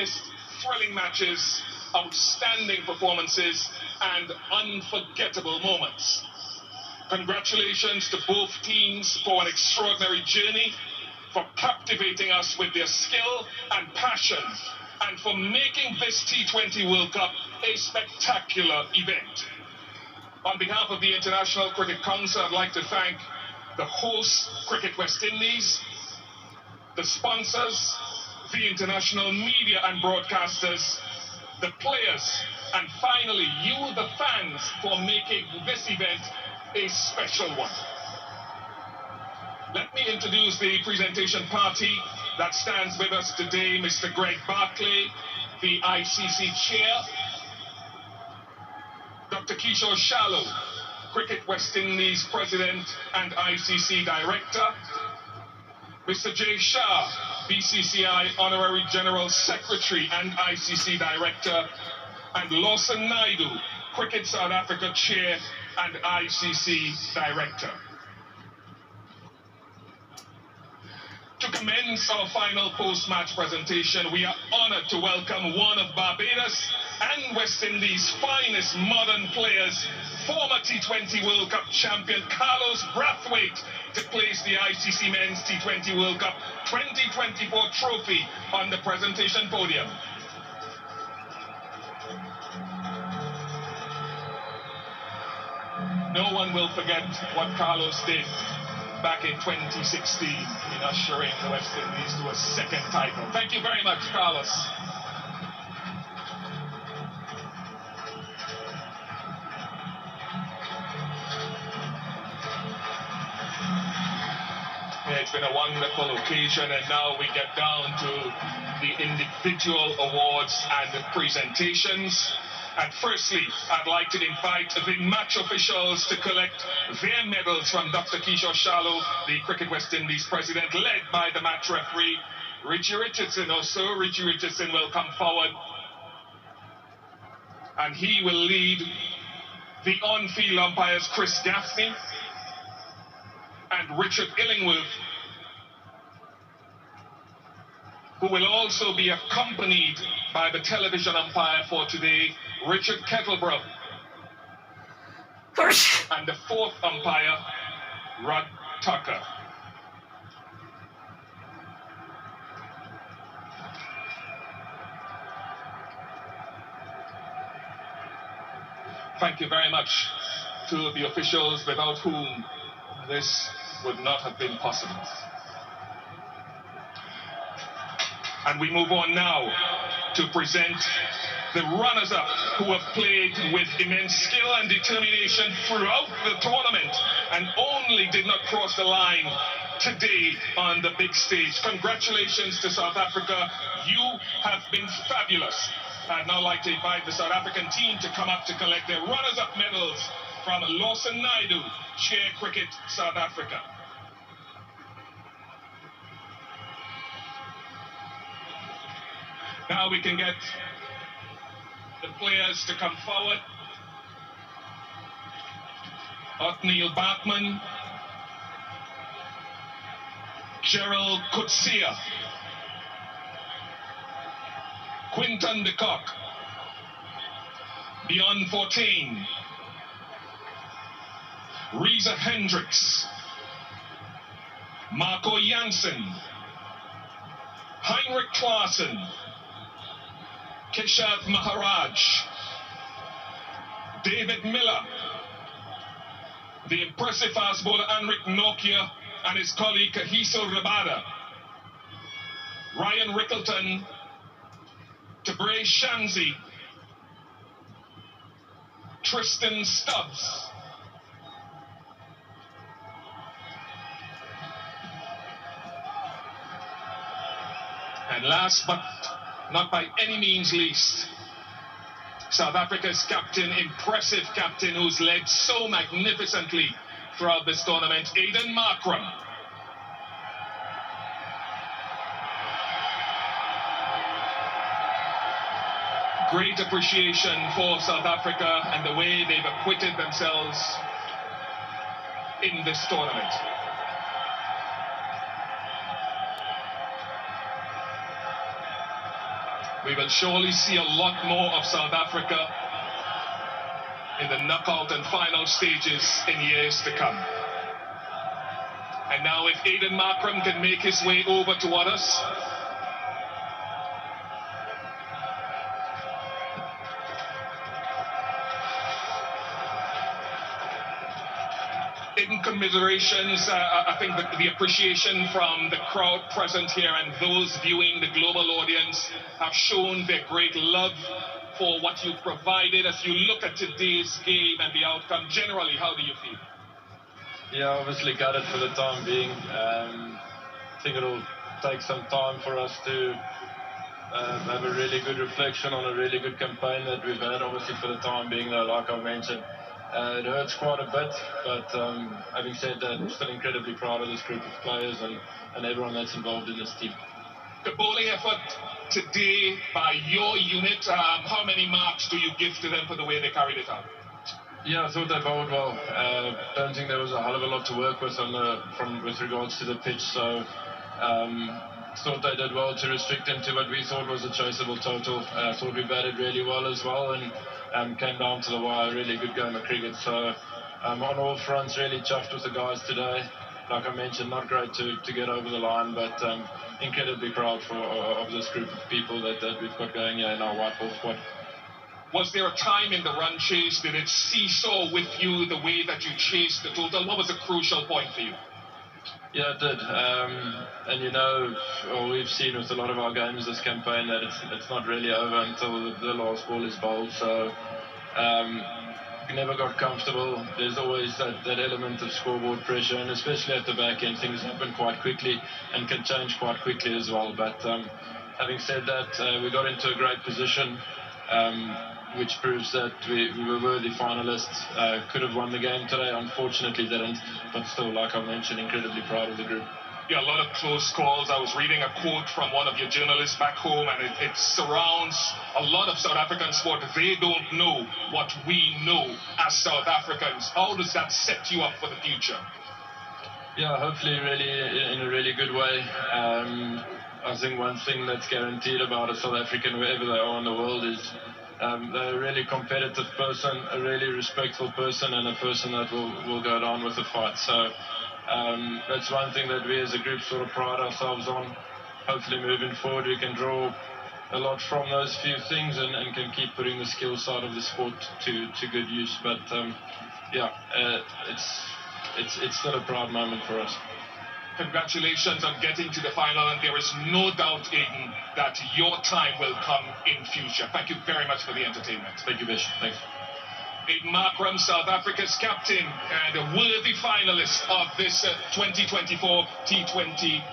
witnessed thrilling matches, outstanding performances, and unforgettable moments. Congratulations to both teams for an extraordinary journey, for captivating us with their skill and passion, and for making this T20 World Cup a spectacular event. On behalf of the International Cricket Council, I'd like to thank the host, Cricket West Indies, the sponsors, the international media and broadcasters, the players, and finally you, the fans, for making this event a special one. Let me introduce the presentation party that stands with us today. Mr. Greg Barclay, the ICC Chair, Dr. Kishore Shallow, Cricket West Indies President and ICC Director, Mr. Jay Shah, BCCI Honorary General Secretary and ICC Director, and Lawson Naidu, Cricket South Africa Chair and ICC Director. To commence our final post-match presentation, we are honored to welcome one of Barbados and West Indies' finest modern players, former T20 World Cup champion Carlos Brathwaite, to place the ICC Men's T20 World Cup 2024 trophy on the presentation podium. No one will forget what Carlos did back in 2016 in ushering the West Indies to a second title. Thank you very much, Carlos. Yeah, it's been a wonderful occasion, and now we get down to the individual awards and the presentations. And firstly, I'd like to invite the match officials to collect their medals from Dr. Kishore Shallow, the Cricket West Indies President, led by the match referee, Richie Richardson. Also, Richie Richardson will come forward, and he will lead the on-field umpires, Chris Gaffney and Richard Illingworth, who will also be accompanied by the television umpire for today, Richard Kettlebrough, and the fourth umpire, Rod Tucker. Thank you very much to the officials without whom this would not have been possible. And we move on now to present the runners-up who have played with immense skill and determination throughout the tournament and only did not cross the line today on the big stage. Congratulations to South Africa. You have been fabulous. I'd now like to invite the South African team to come up to collect their runners-up medals from Lawson Naidu, Chair Cricket South Africa. Now we can get the players to come forward. Othniel Bachman, Gerald Coetzee, Quinton de Kock, Beyond 14, Reza Hendricks, Marco Jansen, Heinrich Klaassen, Keshav Maharaj, David Miller, the impressive fast bowler Anrik Nokia and his colleague Kahiso Rabada, Ryan Rickleton, Tabré Shanzi, Tristan Stubbs, and last but not by any means least, South Africa's captain, impressive captain who's led so magnificently throughout this tournament, Aiden Markram. Great appreciation for South Africa and the way they've acquitted themselves in this tournament. We will surely see a lot more of South Africa in the knockout and final stages in years to come. And now if Aiden Markram can make his way over toward us. In commiserations, I think the appreciation from the crowd present here and those viewing the global audience have shown their great love for what you've provided. As you look at today's game and the outcome, generally, how do you feel? Yeah, obviously gutted for the time being. I think it'll take some time for us to have a really good reflection on a really good campaign that we've had. Obviously for the time being, though, like I mentioned, it hurts quite a bit, but having said that, I'm still incredibly proud of this group of players and everyone that's involved in this team. The bowling effort today by your unit, how many marks do you give to them for the way they carried it out? Yeah, I thought they bowled well. Don't think there was a hell of a lot to work with with regards to the pitch, so thought they did well to restrict them to what we thought was a chaseable total. Thought we batted really well as well and came down to the wire. Really good game of cricket. So on all fronts, really chuffed with the guys today. Like I mentioned, not great to get over the line, but incredibly proud of this group of people that we've got going here in our white ball squad. Was there a time in the run chase, did it seesaw with you the way that you chased the total? What was a crucial point for you? Yeah, it did. And you know, we've seen with a lot of our games this campaign that it's not really over until the last ball is bowled. So we never got comfortable. There's always that element of scoreboard pressure, and especially at the back end, things happen quite quickly and can change quite quickly as well. But having said that, we got into a great position, which proves that we were worthy finalists. Could have won the game today, unfortunately didn't, but still, like I mentioned, incredibly proud of the group. Yeah, a lot of close calls. I was reading a quote from one of your journalists back home, and it surrounds a lot of South African sport. They don't know what we know as South Africans. How does that set you up for the future? Yeah, hopefully really in a really good way. I think one thing that's guaranteed about a South African, wherever they are in the world, is they're a really competitive person, a really respectful person, and a person that will go down with the fight. So that's one thing that we as a group sort of pride ourselves on. Hopefully moving forward we can draw a lot from those few things and can keep putting the skill side of the sport to good use. But yeah, it's still a proud moment for us. Congratulations on getting to the final, and there is no doubt, Aiden, that your time will come in future. Thank you very much for the entertainment. Thank you, Bish. Thanks. Aiden Markram, South Africa's captain and a worthy finalist of this 2024 T20